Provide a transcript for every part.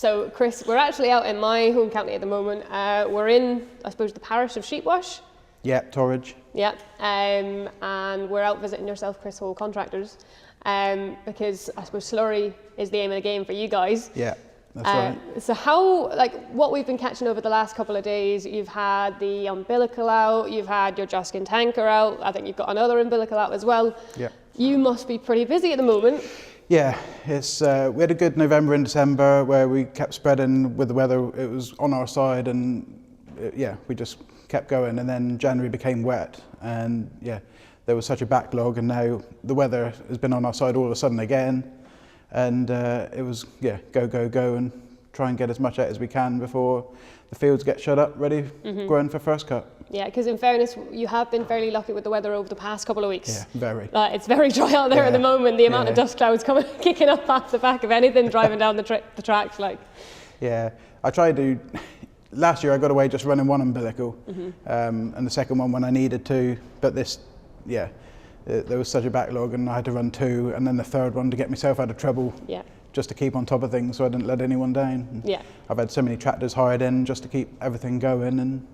So Chris, we're actually out in my home county at the moment. We're in, I suppose, the parish of Sheepwash. Yeah, Torridge. Yeah, and we're out visiting yourself, Chris Hall Contractors, because I suppose Slurry is the aim of the game for you guys. Yeah, that's right. So how, like, what we've been catching over the last couple of days, you've had the umbilical out, you've had your Juskin tanker out, I think you've got another umbilical out as well. Yeah. You must be pretty busy at the moment. Yeah, it's we had a good November and December where we kept spreading with the weather. It was on our side, and yeah, we just kept going. And then January became wet, and yeah, there was such a backlog. And now the weather has been on our side all of a sudden again, and it was go, and try and get as much out as we can before the fields get shut up, ready, growing for first cut. Yeah, because in fairness, you have been fairly lucky with the weather over the past couple of weeks. Yeah, very. It's very dry out there at the moment. The amount of dust clouds coming, kicking up off the back of anything driving down the tracks, like. Yeah, I tried to. Last year I got away just running one umbilical, and the second one when I needed to. But this, there was such a backlog, and I had to run two, and then the third one to get myself out of trouble. Yeah. Just to keep on top of things, so I didn't let anyone down. Yeah. I've had so many tractors hired in just to keep everything going, and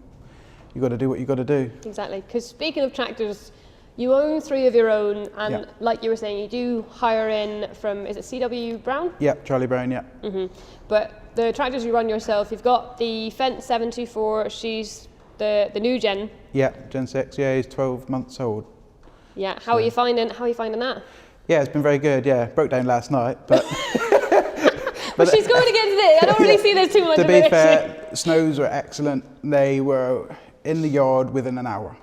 you got to do what you got to do. Exactly, because speaking of tractors, you own 3 of your own, and like you were saying, you do hire in from, is it CW Brown? Yeah, Charlie Brown, yeah. But the tractors you run yourself, you've got the Fendt 724, she's the new gen. Yeah, Gen 6, yeah, he's 12 months old. Yeah, how are you finding that? Yeah, it's been very good, yeah. Broke down last night, but... But she's going again today. I don't really see there's too much of it. To be fair, snows were excellent. They were in the yard within an hour,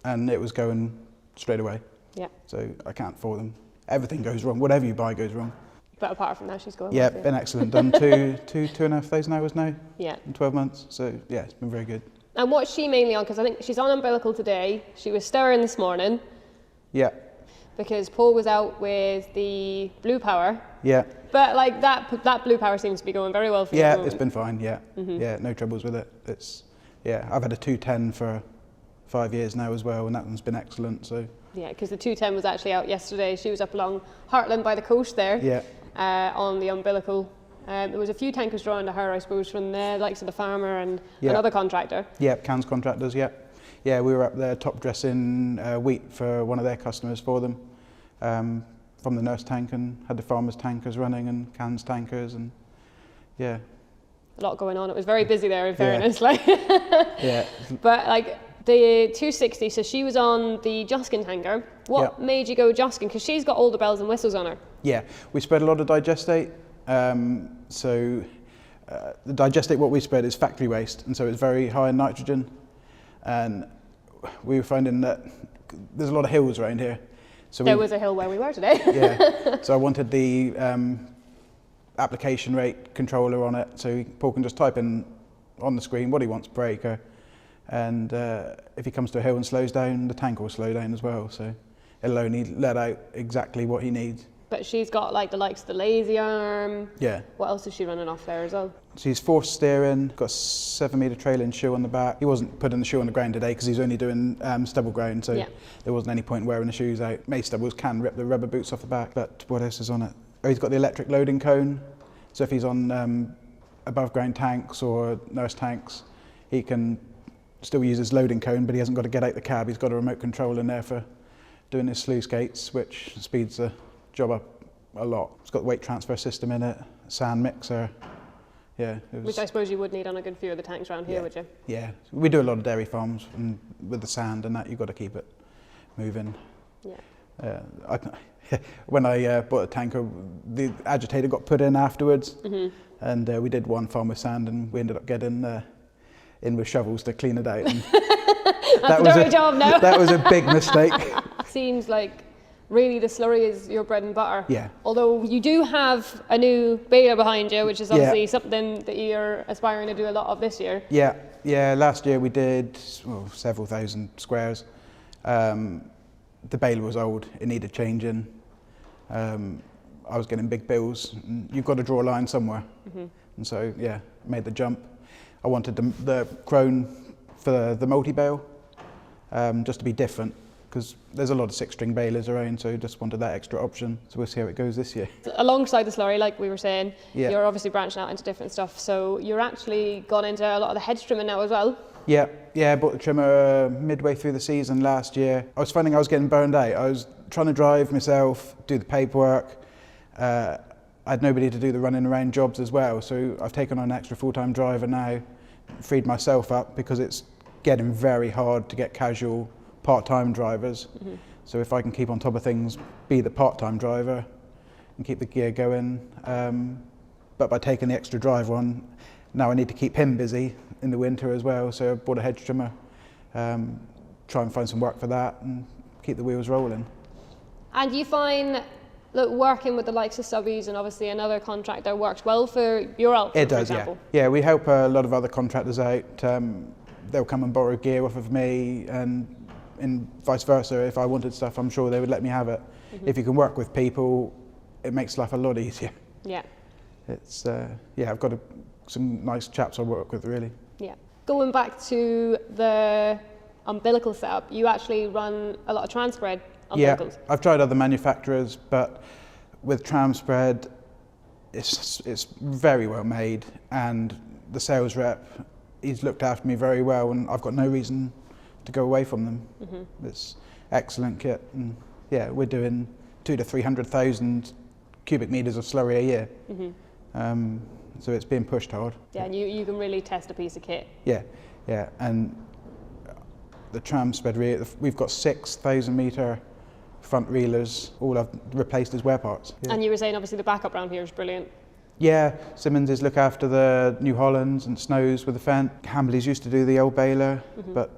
and it was going straight away. Yeah. So I can't fault them. Everything goes wrong. Whatever you buy goes wrong. But apart from that, she's going. Yeah, been excellent. Done 2,500 hours now. Yeah. In 12 months. So yeah, it's been very good. And what's she mainly on? Because I think she's on umbilical today. She was stirring this morning. Yeah. Because Paul was out with the Blue Power. Yeah. But like that Blue Power seems to be going very well for you. Yeah, it's been fine. Yeah. Yeah, no troubles with it. I've had a 210 for 5 years now as well, and that one's been excellent. So. Yeah, because the 210 was actually out yesterday. She was up along Heartland by the coast there. Yeah. On the umbilical. There was a few tankers drawn to her, I suppose, from the likes of the farmer and another contractor. Yeah, Cans Contractors. Yeah. Yeah, we were up there top dressing wheat for one of their customers for them. From the nurse tank, and had the farmers tankers running and Cans tankers, and yeah. A lot going on. It was very busy there in fairness. Like. Yeah. But like the 260, so she was on the Juskin tanker. What made you go Juskin? Because she's got all the bells and whistles on her. Yeah, we spread a lot of digestate. So the digestate, what we spread is factory waste, and so it's very high in nitrogen. And we were finding that there's a lot of hills around here. So there was a hill where we were today. Yeah, so I wanted the application rate controller on it, so Paul can just type in on the screen what he wants per acre, and if he comes to a hill and slows down, the tank will slow down as well, so it'll only let out exactly what he needs. But she's got like the likes of the lazy arm. Yeah. What else is she running off there as well? She's forced steering, got a 7-metre trailing shoe on the back. He wasn't putting the shoe on the ground today because he's only doing stubble ground, so there wasn't any point wearing the shoes out. Maize stubbles can rip the rubber boots off the back, but what else is on it? Oh, he's got the electric loading cone, so if he's on above ground tanks or nurse tanks, he can still use his loading cone, but he hasn't got to get out the cab. He's got a remote control in there for doing his sluice gates, which speeds the job up a lot. It's got the weight transfer system in it, sand mixer. Yeah, which I suppose you would need on a good few of the tanks around here, would you? Yeah, we do a lot of dairy farms, and with the sand and that, you've got to keep it moving. Yeah. When I bought a tanker, the agitator got put in afterwards, and we did one farm with sand, and we ended up getting in with shovels to clean it out. And That's a dirty job now. That was a big mistake. Seems like really the slurry is your bread and butter. Yeah. Although you do have a new baler behind you, which is obviously something that you're aspiring to do a lot of this year. Yeah. Yeah. Last year we did several thousand squares. The baler was old; it needed changing. I was getting big bills. And you've got to draw a line somewhere, and so made the jump. I wanted the crone for the multi-bale, just to be different. because there's a lot of 6-string balers around, so just wanted that extra option. So we'll see how it goes this year. Alongside the Slurry, like we were saying, you're obviously branching out into different stuff. So you're actually gone into a lot of the hedge trimming now as well. Yeah, I bought the trimmer midway through the season last year. I was finding I was getting burned out. I was trying to drive myself, do the paperwork. I had nobody to do the running around jobs as well, so I've taken on an extra full-time driver now, freed myself up, because it's getting very hard to get casual part-time drivers. So if I can keep on top of things, be the part-time driver and keep the gear going, but by taking the extra driver on, now I need to keep him busy in the winter as well, so I bought a hedge trimmer, try and find some work for that and keep the wheels rolling. And you find that working with the likes of Subbies and obviously another contractor works well for your outfit, It does, for example? Yeah, we help a lot of other contractors out. They'll come and borrow gear off of me, and vice versa. If I wanted stuff, I'm sure they would let me have it. If you can work with people, it makes life a lot easier. Yeah. It's I've got some nice chaps I work with, really. Yeah. Going back to the umbilical setup, you actually run a lot of tram-spread umbilicals. Yeah, I've tried other manufacturers, but with tram-spread, it's very well made, and the sales rep, he's looked after me very well, and I've got no reason to go away from them. It's excellent kit, and yeah, we're doing 200,000 to 300,000 cubic meters of slurry a year. So it's being pushed hard. Yeah, and you can really test a piece of kit. Yeah, and the tram spread, we've got 6,000 metre front reelers, all I've replaced as wear parts. Yeah. And you were saying obviously the backup round here is brilliant. Yeah, Simmons look after the New Hollands and Snows with the Fendt. Hambley's used to do the old baler, but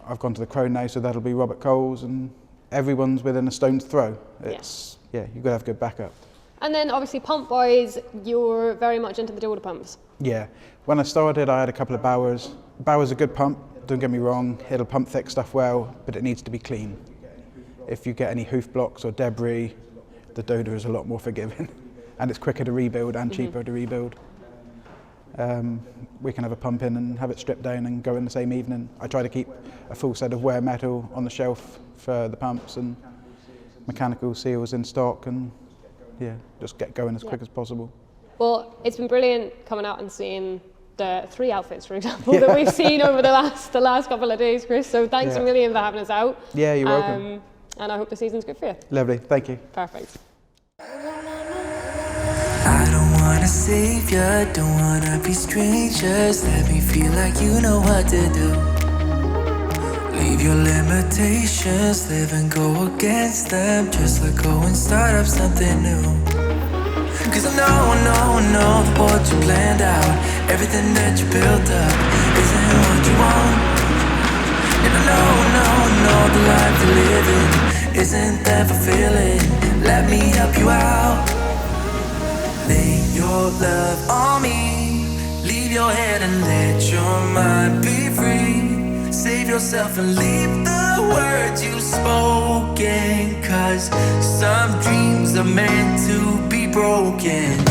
I've gone to the Crone now, so that'll be Robert Cole's, and everyone's within a stone's throw. It's, you've got to have good backup. And then obviously pump wise, you're very much into the Jordan pumps. Yeah, when I started I had a couple of Bowers. Bowers a good pump, don't get me wrong, it'll pump thick stuff well, but it needs to be clean. If you get any hoof blocks or debris, the Doda is a lot more forgiving, and it's quicker to rebuild and cheaper to rebuild. We can have a pump in and have it stripped down and go in the same evening. I try to keep a full set of wear metal on the shelf for the pumps and mechanical seals in stock, and just get going as quick as possible. Well, it's been brilliant coming out and seeing the 3 outfits, for example, that we've seen over the last couple of days, Chris. So thanks a million for having us out. Yeah, you're welcome. And I hope the season's good for you. Lovely, thank you. Perfect. I don't wanna save ya, don't wanna be strangers. Let me feel like you know what to do. Leave your limitations, live and go against them. Just let go and start up something new. Cause I know that what you planned out, everything that you built up, isn't what you want. And I know the life you're living isn't that fulfilling. Let me help you out. Lay your love on me, leave your head and let your mind be free. Save yourself and leave the words you spoken, cause some dreams are meant to be broken.